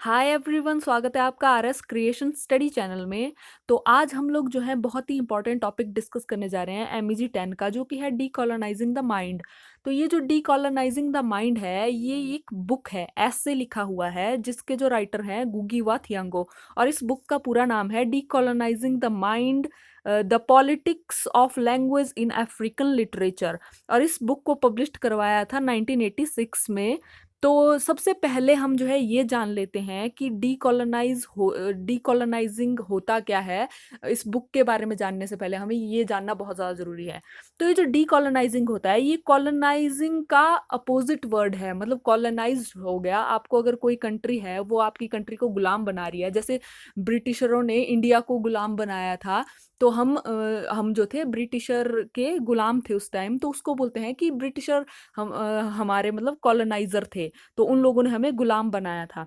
Hi everyone, स्वागत है आपका आरएस क्रिएशन स्टडी चैनल में। तो आज हम लोग जो है बहुत ही इंपॉर्टेंट टॉपिक डिस्कस करने जा रहे हैं एमईजी 10 का, जो कि है डीकॉलोनाइजिंग द माइंड। तो ये जो डीकॉलोनाइजिंग द माइंड है, ये एक बुक है, ऐसे लिखा हुआ है, जिसके जो राइटर हैं गुगी वा थियांगो। और इस बुक का पूरा नाम है decolonising the mind, the politics of language in African literature. और इस बुक को पब्लिश करवाया था 1986 में। तो सबसे पहले हम जो है ये जान लेते हैं कि डीकॉलोनाइजिंग होता क्या है। इस बुक के बारे में जानने से पहले हमें ये जानना बहुत ज़्यादा ज़रूरी है। तो ये जो डीकॉलोनाइजिंग होता है, ये कॉलोनाइजिंग का अपोजिट वर्ड है। मतलब कॉलोनाइज हो गया, आपको अगर कोई कंट्री है वो आपकी कंट्री को गुलाम बना रही है, जैसे ब्रिटिशरों ने इंडिया को गुलाम बनाया था। तो हम जो थे ब्रिटिशर के गुलाम थे उस टाइम, तो उसको बोलते हैं कि ब्रिटिशर हमारे मतलब कॉलोनाइजर थे। तो उन लोगों ने हमें गुलाम बनाया था,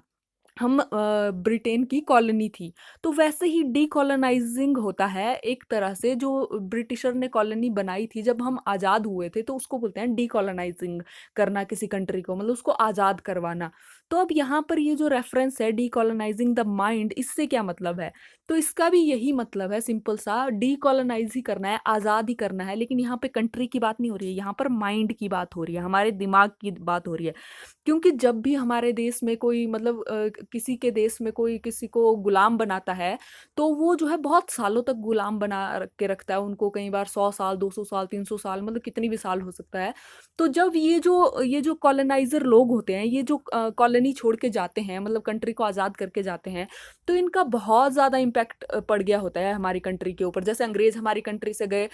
हम ब्रिटेन की कॉलोनी थी। तो वैसे ही डीकॉलोनाइजिंग होता है एक तरह से। जो ब्रिटिशर ने कॉलोनी बनाई थी जब हम आज़ाद हुए थे, तो उसको बोलते हैं डीकॉलोनाइजिंग करना किसी कंट्री को, मतलब उसको आज़ाद करवाना। तो अब यहाँ पर ये जो रेफरेंस है डीकॉलोनाइजिंग द माइंड, इससे क्या मतलब है? तो इसका भी यही मतलब है, सिंपल सा, डीकॉलोनाइज ही करना है, आज़ाद ही करना है। लेकिन यहाँ पे कंट्री की बात नहीं हो रही है, यहाँ पर माइंड की बात हो रही है, हमारे दिमाग की बात हो रही है। क्योंकि जब भी हमारे देश में कोई मतलब किसी के देश में कोई किसी को गुलाम बनाता है, तो वो जो है बहुत सालों तक गुलाम बना के रखता है उनको। कई बार 100 साल, 200 साल, 300 साल, मतलब कितनी भी साल हो सकता है। तो जब ये जो कॉलोनाइजर लोग होते हैं, ये जो कॉलोनी छोड़ के जाते हैं, मतलब कंट्री को आज़ाद करके जाते हैं, तो इनका बहुत ज़्यादा इम्पैक्ट पड़ गया होता है हमारी कंट्री के ऊपर। जैसे अंग्रेज हमारी कंट्री से गए,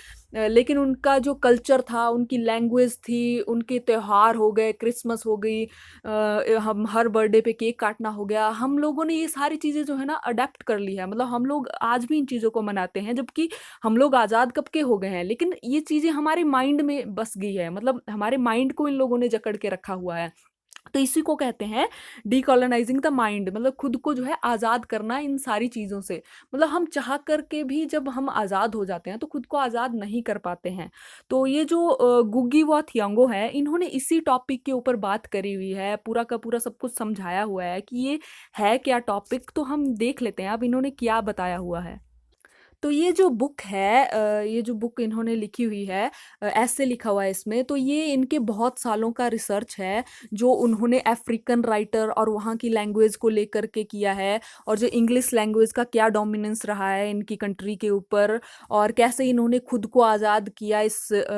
लेकिन उनका जो कल्चर था, उनकी लैंग्वेज थी, उनके त्योहार हो गए, क्रिसमस हो गई, हम हर बर्थडे पे केक काटना हो गया, हम लोगों ने ये सारी चीज़ें जो है ना अडेप्ट कर ली है। मतलब हम लोग आज भी इन चीज़ों को मनाते हैं, जबकि हम लोग आज़ाद कब के हो गए हैं, लेकिन ये चीज़ें हमारे माइंड में बस गई है। मतलब हमारे माइंड को इन लोगों ने जकड़ के रखा हुआ है। तो इसी को कहते हैं डीकॉलोनाइजिंग द माइंड, मतलब खुद को जो है आज़ाद करना इन सारी चीज़ों से। मतलब हम चाह करके भी जब हम आज़ाद हो जाते हैं तो खुद को आज़ाद नहीं कर पाते हैं। तो ये जो गुगी व थियांगो है, इन्होंने इसी टॉपिक के ऊपर बात करी हुई है, पूरा का पूरा सब कुछ समझाया हुआ है कि ये है क्या टॉपिक। तो हम देख लेते हैं अब इन्होंने क्या बताया हुआ है। तो ये जो बुक है, ये जो बुक इन्होंने लिखी हुई है, ऐसे लिखा हुआ है इसमें। तो ये इनके बहुत सालों का रिसर्च है, जो उन्होंने अफ्रीकन राइटर और वहाँ की लैंग्वेज को लेकर के किया है, और जो इंग्लिश लैंग्वेज का क्या डोमिनेंस रहा है इनकी कंट्री के ऊपर, और कैसे इन्होंने खुद को आज़ाद किया,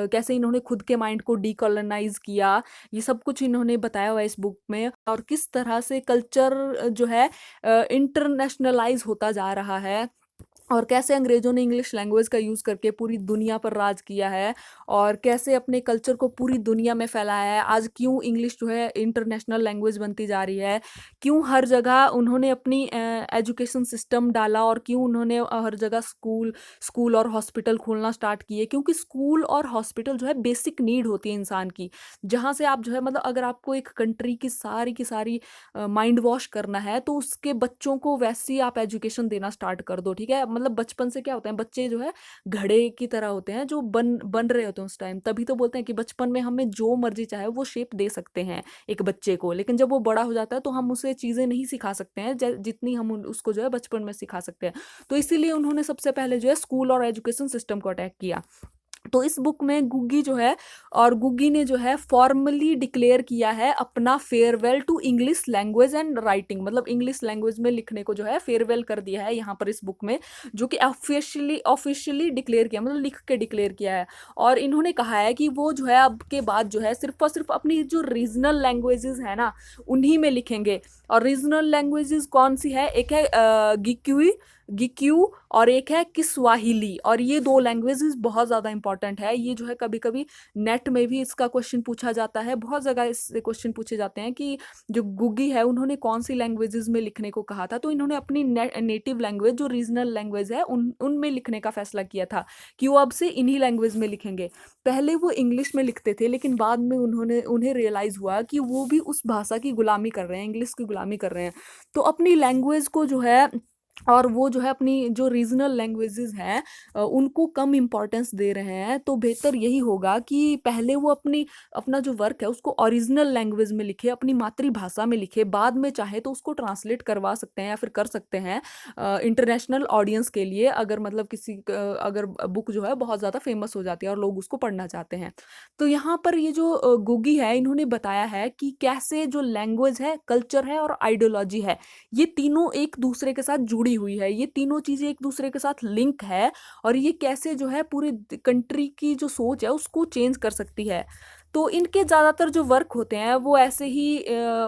कैसे इन्होंने खुद के माइंड को डीकॉलोनाइज किया। ये सब कुछ इन्होंने बताया हुआ है इस बुक में। और किस तरह से कल्चर जो है इंटरनेशनलाइज होता जा रहा है, और कैसे अंग्रेज़ों ने इंग्लिश लैंग्वेज का यूज़ करके पूरी दुनिया पर राज किया है, और कैसे अपने कल्चर को पूरी दुनिया में फैलाया है। आज क्यों इंग्लिश जो है इंटरनेशनल लैंग्वेज बनती जा रही है, क्यों हर जगह उन्होंने अपनी एजुकेशन सिस्टम डाला, और क्यों उन्होंने हर जगह स्कूल स्कूल और हॉस्पिटल खोलना स्टार्ट किए। क्योंकि स्कूल और हॉस्पिटल जो है बेसिक नीड होती है इंसान की, जहाँ से आप जो है मतलब अगर आपको एक कंट्री की सारी माइंड वॉश करना है, तो उसके बच्चों को वैसी आप एजुकेशन देना स्टार्ट कर दो, ठीक है। मतलब बचपन से क्या होता है, बच्चे जो है घड़े की तरह होते हैं, जो बन बन रहे होते हैं उस टाइम। तभी तो बोलते हैं कि बचपन में हमें जो मर्जी चाहे वो शेप दे सकते हैं एक बच्चे को, लेकिन जब वो बड़ा हो जाता है तो हम उसे चीज़ें नहीं सिखा सकते हैं जितनी हम उसको जो है बचपन में सिखा सकते हैं। तो इसीलिए उन्होंने सबसे पहले जो है स्कूल और एजुकेशन सिस्टम को अटैक किया। तो इस बुक में गुग्गी जो है, और गुग्गी ने जो है फॉर्मली डिक्लेयर किया है अपना farewell to English language and writing. मतलब इंग्लिश लैंग्वेज में लिखने को जो है फेयरवेल कर दिया है यहाँ पर इस बुक में, जो कि ऑफिशियली डिक्लेयर किया, मतलब लिख के डिक्लेयर किया है। और इन्होंने कहा है कि वो जो है अब के बाद जो है सिर्फ और सिर्फ अपनी जो रीजनल लैंग्वेजेस है ना, उन्हीं में लिखेंगे। और रीजनल लैंग्वेजेस कौन सी है? एक है गिक्यू, और एक है किस्वाहिली। और ये दो लैंग्वेजेस बहुत ज़्यादा इंपॉर्टेंट है। ये जो है कभी कभी नेट में भी इसका क्वेश्चन पूछा जाता है, बहुत जगह इससे क्वेश्चन पूछे जाते हैं कि जो गुगी है उन्होंने कौन सी लैंग्वेजेस में लिखने को कहा था। तो इन्होंने अपनी नेटिव लैंग्वेज, जो रीजनल लैंग्वेज है, उनमें लिखने का फैसला किया था कि वो अब से इन्हीं लैंग्वेज में लिखेंगे। पहले वो इंग्लिश में लिखते थे, लेकिन बाद में उन्हें रियलाइज़ हुआ कि वो भी उस भाषा की गुलामी कर रहे हैं, इंग्लिश की गुलामी कर रहे हैं। तो अपनी लैंग्वेज को जो है और वो जो है अपनी जो रीजनल लैंग्वेजेस हैं उनको कम इम्पोर्टेंस दे रहे हैं, तो बेहतर यही होगा कि पहले वो अपना जो वर्क है उसको ओरिजिनल लैंग्वेज में लिखे, अपनी मातृभाषा में लिखे, बाद में चाहे तो उसको ट्रांसलेट करवा सकते हैं या फिर कर सकते हैं इंटरनेशनल ऑडियंस के लिए, अगर मतलब अगर बुक जो है बहुत ज़्यादा फेमस हो जाती है और लोग उसको पढ़ना चाहते हैं। तो यहाँ पर ये जो गुगी है इन्होंने बताया है कि कैसे जो लैंग्वेज है, कल्चर है और आइडियोलॉजी है, ये तीनों एक दूसरे के साथ जुड़ी हुई है, ये तीनों चीज़ें एक दूसरे के साथ लिंक है, और ये कैसे जो है पूरी कंट्री की जो सोच है उसको चेंज कर सकती है। तो इनके ज़्यादातर जो वर्क होते हैं वो ऐसे ही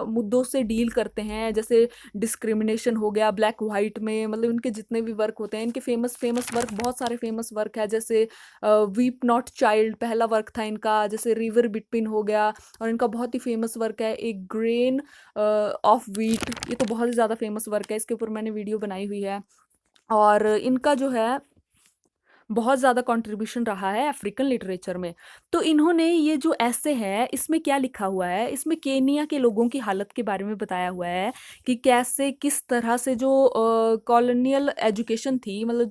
मुद्दों से डील करते हैं, जैसे डिस्क्रिमिनेशन हो गया ब्लैक वाइट में, मतलब इनके जितने भी वर्क होते हैं, इनके फेमस फेमस वर्क, बहुत सारे फेमस वर्क है, जैसे वीप नॉट चाइल्ड पहला वर्क था इनका, जैसे रिवर बिटवीन हो गया, और इनका बहुत ही फेमस वर्क है एक ग्रेन ऑफ व्हीट, ये तो बहुत ही ज़्यादा फेमस वर्क है, इसके ऊपर मैंने वीडियो बनाई हुई है। और इनका जो है बहुत ज़्यादा कंट्रीब्यूशन रहा है अफ्रीकन लिटरेचर में। तो इन्होंने ये जो ऐसे है इसमें क्या लिखा हुआ है, इसमें केनिया के लोगों की हालत के बारे में बताया हुआ है कि कैसे किस तरह से जो कॉलोनियल एजुकेशन थी, मतलब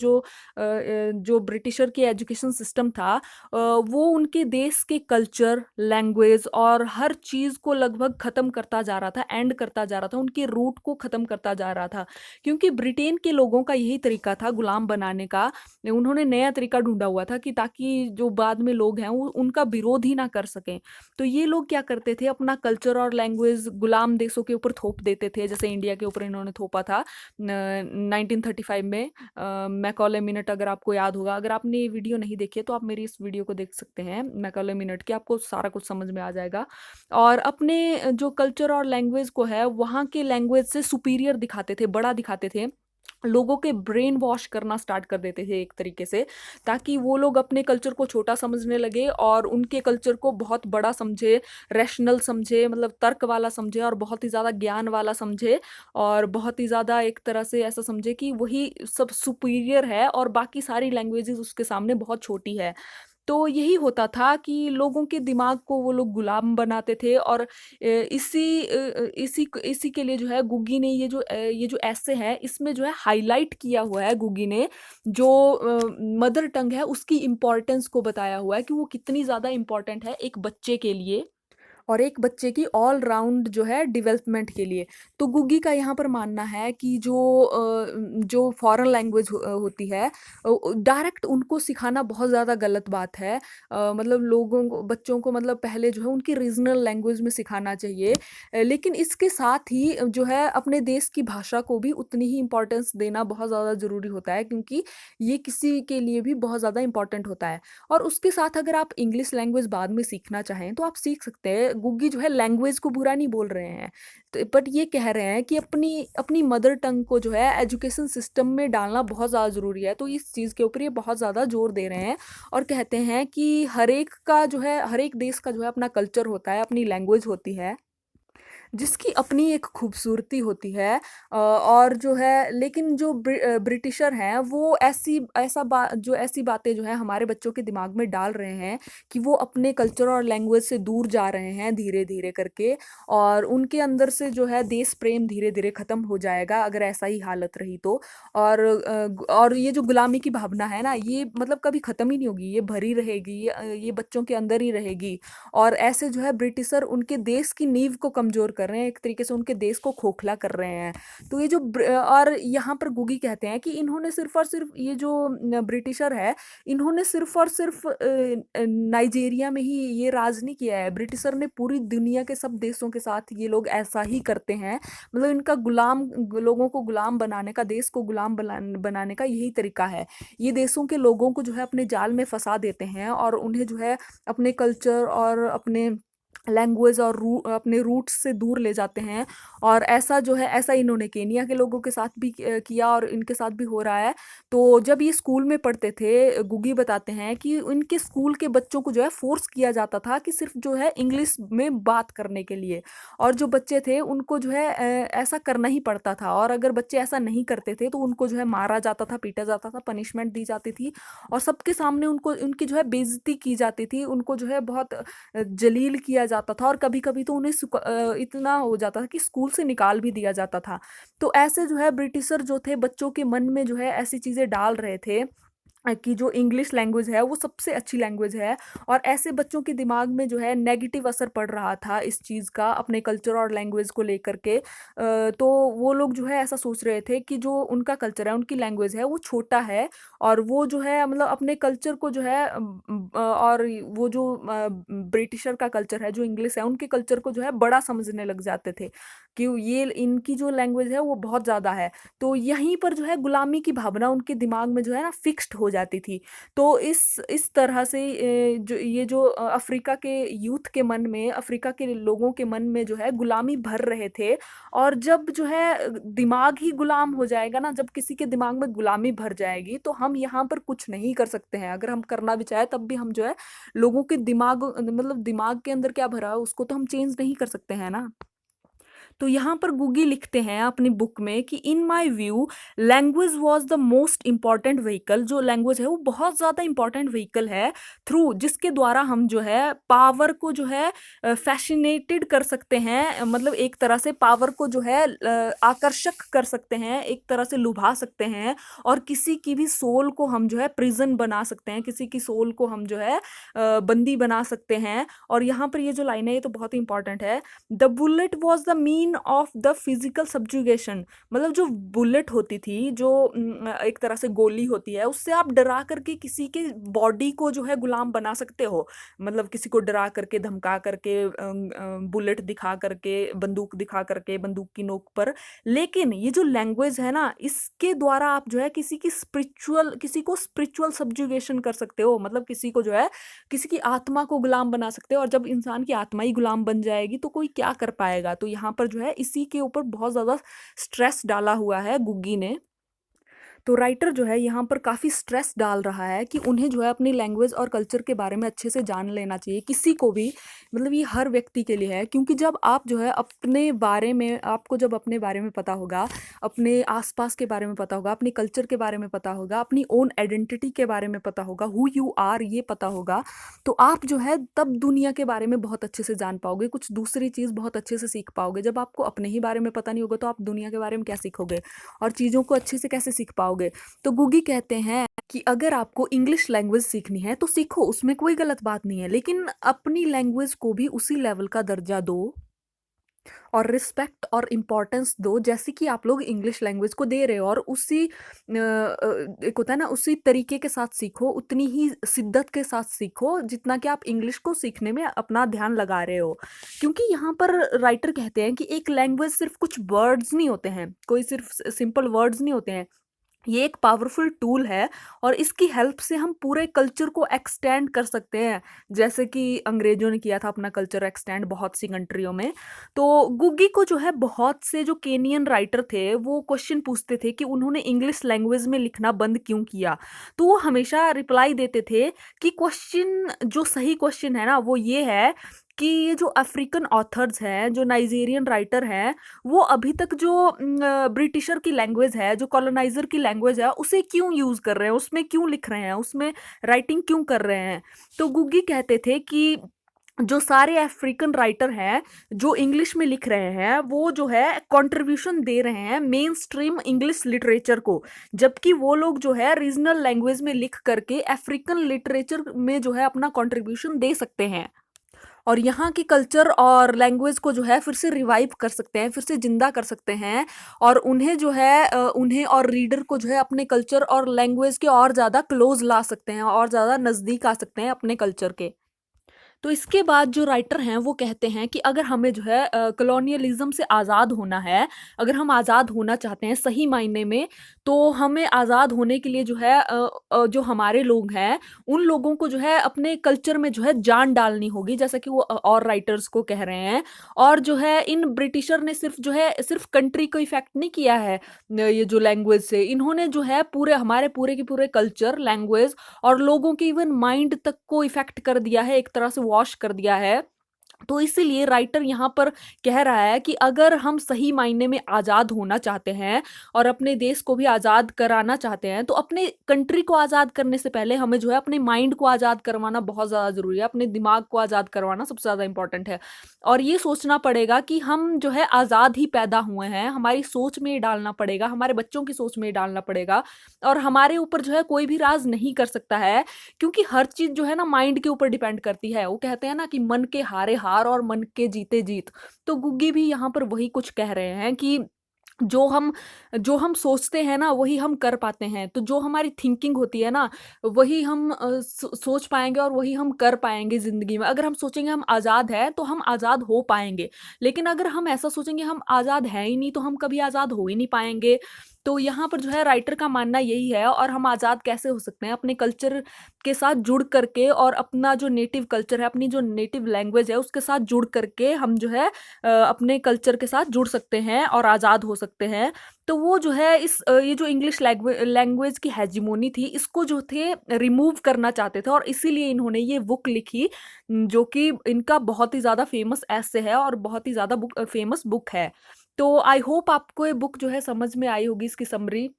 जो ब्रिटिशर की एजुकेशन सिस्टम था, वो उनके देश के कल्चर, लैंग्वेज और हर चीज़ को लगभग ख़त्म करता जा रहा था, एंड करता जा रहा था, उनके रूट को ख़त्म करता जा रहा था। क्योंकि ब्रिटेन के लोगों का यही तरीका था गुलाम बनाने का, उन्होंने नया तरीका ढूंढा हुआ था कि ताकि जो बाद में लोग हैं वो उनका विरोध ही ना कर सकें। तो ये लोग क्या करते थे, अपना कल्चर और लैंग्वेज गुलाम देशों के ऊपर थोप देते थे, जैसे इंडिया के ऊपर इन्होंने थोपा था 1935 में। मैकॉले मिनट, अगर आपको याद होगा, अगर आपने ये वीडियो नहीं देखी है तो आप मेरी इस वीडियो को देख सकते हैं मैकॉले मिनट की, आपको सारा कुछ समझ में आ जाएगा। और अपने जो कल्चर और लैंग्वेज को है वहाँ के लैंग्वेज से सुपीरियर दिखाते थे, बड़ा दिखाते थे, लोगों के ब्रेन वॉश करना स्टार्ट कर देते थे एक तरीके से, ताकि वो लोग अपने कल्चर को छोटा समझने लगे और उनके कल्चर को बहुत बड़ा समझे, रैशनल समझे, मतलब तर्क वाला समझे, और बहुत ही ज़्यादा ज्ञान वाला समझे, और बहुत ही ज़्यादा एक तरह से ऐसा समझे कि वही सब सुपीरियर है और बाकी सारी लैंग्वेजेस उसके सामने बहुत छोटी है। तो यही होता था कि लोगों के दिमाग को वो लोग गुलाम बनाते थे, और इसी के लिए जो है गुगी ने ये जो ऐसे है इसमें जो है हाईलाइट किया हुआ है गुगी ने, जो मदर टंग है उसकी इम्पोर्टेंस को बताया हुआ है कि वो कितनी ज़्यादा इम्पोर्टेंट है एक बच्चे के लिए और एक बच्चे की ऑल राउंड जो है डेवलपमेंट के लिए। तो गुगी का यहाँ पर मानना है कि जो फॉरेन लैंग्वेज होती है, डायरेक्ट उनको सिखाना बहुत ज़्यादा गलत बात है। मतलब लोगों को, बच्चों को, मतलब पहले जो है उनकी रीजनल लैंग्वेज में सिखाना चाहिए, लेकिन इसके साथ ही जो है अपने देश की भाषा को भी उतनी ही इम्पोर्टेंस देना बहुत ज़्यादा ज़रूरी होता है, क्योंकि ये किसी के लिए भी बहुत ज़्यादा इम्पोर्टेंट होता है। और उसके साथ अगर आप इंग्लिश लैंग्वेज बाद में सीखना चाहें तो आप सीख सकते हैं। गुग्गी जो है लैंग्वेज को बुरा नहीं बोल रहे हैं, तो बट ये कह रहे हैं कि अपनी अपनी मदर टंग को जो है एजुकेशन सिस्टम में डालना बहुत ज़्यादा ज़रूरी है। तो इस चीज़ के ऊपर ये बहुत ज़्यादा जोर दे रहे हैं, और कहते हैं कि हर एक देश का जो है अपना कल्चर होता है, अपनी लैंग्वेज होती है, जिसकी अपनी एक खूबसूरती होती है। और जो है लेकिन जो ब्रिटिशर हैं वो ऐसी बातें जो है हमारे बच्चों के दिमाग में डाल रहे हैं कि वो अपने कल्चर और लैंग्वेज से दूर जा रहे हैं धीरे धीरे करके, और उनके अंदर से जो है देश प्रेम धीरे धीरे ख़त्म हो जाएगा अगर ऐसा ही हालत रही तो। और ये जो गुलामी की भावना है ना, ये मतलब कभी ख़त्म ही नहीं होगी, ये भरी रहेगी, ये बच्चों के अंदर ही रहेगी। और ऐसे जो है ब्रिटिशर उनके देश की नींव को कमज़ोर कर रहे हैं, एक तरीके से उनके देश को खोखला कर रहे हैं। तो ये और यहाँ पर गुगी कहते हैं कि इन्होंने सिर्फ और सिर्फ ये जो ब्रिटिशर है, इन्होंने सिर्फ और सिर्फ नाइजीरिया में ही ये राज नहीं किया है, ब्रिटिशर ने पूरी दुनिया के सब देशों के साथ ये लोग ऐसा ही करते हैं। मतलब इनका लोगों को गुलाम बनाने का, देश को गुलाम बनाने का यही तरीका है। ये देशों के लोगों को जो है अपने जाल में फंसा देते हैं और उन्हें जो है अपने कल्चर और अपने लैंग्वेज और अपने रूट्स से दूर ले जाते हैं। और ऐसा इन्होंने केनिया के लोगों के साथ भी किया, और इनके साथ भी हो रहा है। तो जब ये स्कूल में पढ़ते थे, गुगी बताते हैं कि इनके स्कूल के बच्चों को जो है फोर्स किया जाता था कि सिर्फ जो है इंग्लिश में बात करने के लिए, और जो बच्चे थे उनको जो है ऐसा करना ही पड़ता था, और अगर बच्चे ऐसा नहीं करते थे तो उनको जो है मारा जाता था, पीटा जाता था, पनिशमेंट दी जाती थी, और सबके सामने उनको उनकी जो है बेइज्जती की जाती थी, उनको जो है बहुत जलील किया जाता था और कभी-कभी तो उन्हें इतना हो जाता था कि स्कूल से निकाल भी दिया जाता था। तो ऐसे जो है ब्रिटिशर जो थे बच्चों के मन में जो है ऐसी चीज़ें डाल रहे थे कि जो इंग्लिश लैंग्वेज है वो सबसे अच्छी लैंग्वेज है और ऐसे बच्चों के दिमाग में जो है नेगेटिव असर पड़ रहा था इस चीज़ का अपने कल्चर और लैंग्वेज को लेकर के। तो वो लोग जो है ऐसा सोच रहे थे कि जो उनका कल्चर है, उनकी लैंग्वेज है वो छोटा है और वो जो है मतलब अपने कल्चर को जो है और वो जो ब्रिटिशर का कल्चर है, जो इंग्लिश है, उनके कल्चर को जो है बड़ा समझने लग जाते थे कि ये इनकी जो लैंग्वेज है वो बहुत ज़्यादा है। तो यहीं पर जो है गुलामी की भावना उनके दिमाग में जो है ना फिक्स्ड हो जाती थी। तो इस तरह से जो ये जो अफ्रीका के यूथ के मन में, अफ्रीका के लोगों के मन में जो है गुलामी भर रहे थे और जब जो है दिमाग ही गुलाम हो जाएगा ना, जब किसी के दिमाग में गुलामी भर जाएगी तो हम यहाँ पर कुछ नहीं कर सकते हैं। अगर हम करना भी चाहे तब भी हम जो है लोगों के दिमाग मतलब दिमाग के अंदर क्या भरा है उसको तो हम चेंज नहीं कर सकते हैं ना। तो यहाँ पर गुगी लिखते हैं अपनी बुक में कि in my view language was the most important vehicle. जो लैंग्वेज है वो बहुत ज़्यादा इम्पॉर्टेंट व्हीकल है थ्रू जिसके द्वारा हम जो है पावर को जो है फैसिनेटेड कर सकते हैं, मतलब एक तरह से पावर को जो है आकर्षक कर सकते हैं, एक तरह से लुभा सकते हैं और किसी की भी सोल को हम जो है प्रिजन बना सकते हैं, किसी की सोल को हम जो है बंदी बना सकते हैं। और यहाँ पर ये जो लाइन है ये तो बहुत ही इंपॉर्टेंट है। The bullet was the mean of the physical subjugation. मतलब जो बुलेट होती थी, जो एक तरह से गोली होती है, उससे आप डरा करके किसी के बॉडी को जो है गुलाम बना सकते हो। मतलब किसी को डरा करके, धमका करके, बुलेट दिखा करके, बंदूक दिखा करके, बंदूक की नोक पर। लेकिन ये जो लैंग्वेज है ना, इसके द्वारा आप जो है किसी को स्पिरिचुअल सब्जुगेशन कर सकते हो। मतलब किसी को जो है किसी की आत्मा को गुलाम बना सकते हो और जब इंसान की आत्मा ही गुलाम बन जाएगी तो कोई क्या कर पाएगा। तो यहाँ पर जो है इसी के ऊपर बहुत ज़्यादा स्ट्रेस डाला हुआ है गुग्गी ने। तो राइटर जो है यहाँ पर काफ़ी स्ट्रेस डाल रहा है कि उन्हें जो है अपनी लैंग्वेज और कल्चर के बारे में अच्छे से जान लेना चाहिए, किसी को भी। मतलब ये हर व्यक्ति के लिए है, क्योंकि जब आप जो है अपने बारे में, आपको जब अपने बारे में पता होगा, अपने आसपास के बारे में पता होगा, अपने कल्चर के बारे में पता होगा, अपनी ओन आइडेंटिटी के बारे में पता होगा, हु यू आर ये पता होगा, तो आप जो है तब दुनिया के बारे में बहुत अच्छे से जान पाओगे, कुछ दूसरी चीज़ बहुत अच्छे से सीख पाओगे। जब आपको अपने ही बारे में पता नहीं होगा तो आप दुनिया के बारे में क्या सीखोगे और चीज़ों को अच्छे से कैसे सीख पाओगे। तो गुगी कहते हैं कि अगर आपको इंग्लिश लैंग्वेज सीखनी है तो सीखो, उसमें कोई गलत बात नहीं है, लेकिन अपनी लैंग्वेज को भी उसी लेवल का दर्जा दो और रिस्पेक्ट और इम्पोर्टेंस दो जैसे कि आप लोग इंग्लिश लैंग्वेज को दे रहे हो। और उसी एक होता है ना, उसी तरीके के साथ सीखो, उतनी ही शिद्दत के साथ सीखो जितना कि आप इंग्लिश को सीखने में अपना ध्यान लगा रहे हो। क्योंकि यहाँ पर राइटर कहते हैं कि एक लैंग्वेज सिर्फ कुछ वर्ड्स नहीं होते हैं, कोई सिर्फ सिंपल वर्ड्स नहीं होते हैं, ये एक पावरफुल टूल है और इसकी हेल्प से हम पूरे कल्चर को एक्सटेंड कर सकते हैं, जैसे कि अंग्रेजों ने किया था अपना कल्चर एक्सटेंड बहुत सी कंट्रियों में। तो गुगी को जो है बहुत से जो केनियन राइटर थे वो क्वेश्चन पूछते थे कि उन्होंने इंग्लिश लैंग्वेज में लिखना बंद क्यों किया। तो वो हमेशा रिप्लाई देते थे कि क्वेश्चन, जो सही क्वेश्चन है ना वो ये है कि ये जो अफ्रीकन ऑथर्स हैं, जो नाइजीरियन राइटर हैं, वो अभी तक जो ब्रिटिशर की लैंग्वेज है, जो कॉलोनाइजर की लैंग्वेज है, उसे क्यों यूज़ कर रहे हैं, उसमें क्यों लिख रहे हैं, उसमें राइटिंग क्यों कर रहे हैं। तो गुगी कहते थे कि जो सारे अफ्रीकन राइटर हैं जो इंग्लिश में लिख रहे हैं वो जो है कंट्रीब्यूशन दे रहे हैं मेन स्ट्रीम इंग्लिश लिटरेचर को, जबकि वो लोग जो है रीजनल लैंग्वेज में लिख करके अफ्रीकन लिटरेचर में जो है अपना कंट्रीब्यूशन दे सकते हैं और यहाँ की कल्चर और लैंग्वेज को जो है फिर से रिवाइव कर सकते हैं, फिर से जिंदा कर सकते हैं और उन्हें जो है उन्हें और रीडर को जो है अपने कल्चर और लैंग्वेज के और ज़्यादा क्लोज ला सकते हैं और ज़्यादा नज़दीक आ सकते हैं अपने कल्चर के। तो इसके बाद जो राइटर हैं वो कहते हैं कि अगर हमें जो है कॉलोनियलिज्म से आज़ाद होना है, अगर हम आज़ाद होना चाहते हैं सही मायने में, तो हमें आज़ाद होने के लिए जो है जो हमारे लोग हैं उन लोगों को जो है अपने कल्चर में जो है जान डालनी होगी, जैसा कि वो और राइटर्स को कह रहे हैं। और जो है इन ब्रिटिशर ने सिर्फ जो है सिर्फ कंट्री को इफेक्ट नहीं किया है, ये जो लैंग्वेज से इन्होंने जो है पूरे हमारे पूरे के पूरे कल्चर, लैंग्वेज और लोगों के इवन माइंड तक को इफेक्ट कर दिया है, एक तरह से वॉश कर दिया है। तो इसीलिए राइटर यहाँ पर कह रहा है कि अगर हम सही मायने में आज़ाद होना चाहते हैं और अपने देश को भी आज़ाद कराना चाहते हैं, तो अपने कंट्री को आज़ाद करने से पहले हमें जो है अपने माइंड को आज़ाद करवाना बहुत ज़्यादा ज़रूरी है, अपने दिमाग को आज़ाद करवाना सबसे ज़्यादा इंपॉर्टेंट है। और ये सोचना पड़ेगा कि हम जो है आज़ाद ही पैदा हुए हैं, हमारी सोच में ये डालना पड़ेगा, हमारे बच्चों की सोच में ये डालना पड़ेगा, और हमारे ऊपर जो है कोई भी राज नहीं कर सकता है, क्योंकि हर चीज़ जो है ना माइंड के ऊपर डिपेंड करती है। वो कहते हैं ना कि मन के हारे हार और मन के जीते जीत। तो गुग्गी भी यहाँ पर वही कुछ कह रहे हैं कि जो हम जो हम सोचते हैं ना वही हम कर पाते हैं। तो जो हमारी थिंकिंग होती है ना वही हम सोच पाएँगे और वही हम कर पाएँगे ज़िंदगी में। अगर हम सोचेंगे हम आज़ाद हैं तो हम आज़ाद हो पाएँगे। लेकिन अगर हम ऐसा सोचेंगे हम आज़ाद हैं ही नहीं तो हम कभी आज़ाद हो ही नहीं पाएँगे। तो यहाँ पर जो है राइटर का मानना यही है। और हम आज़ाद कैसे हो सकते हैं? अपने कल्चर के साथ जुड़ करके और अपना जो नेटिव कल्चर है, अपनी जो नेटिव लैंग्वेज है उसके साथ जुड़ करके हम जो है अपने कल्चर के साथ जुड़ सकते हैं और आज़ाद हो सकते हैं। तो वो जो है ये जो इंग्लिश लैंग्वेज की हेजिमोनी थी इसको जो थे रिमूव करना चाहते थे, और इसीलिए इन्होंने ये बुक लिखी, जो कि इनका बहुत ही ज़्यादा फेमस एस्से है और बहुत ही ज़्यादा फेमस बुक है। तो आई होप आपको ये बुक जो है समझ में आई होगी, इसकी समरी।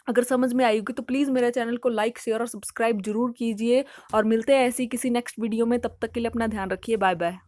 अगर समझ में आई होगी तो प्लीज़ मेरे चैनल को लाइक, शेयर और सब्सक्राइब ज़रूर कीजिए, और मिलते हैं ऐसी किसी नेक्स्ट वीडियो में। तब तक के लिए अपना ध्यान रखिए। Bye bye.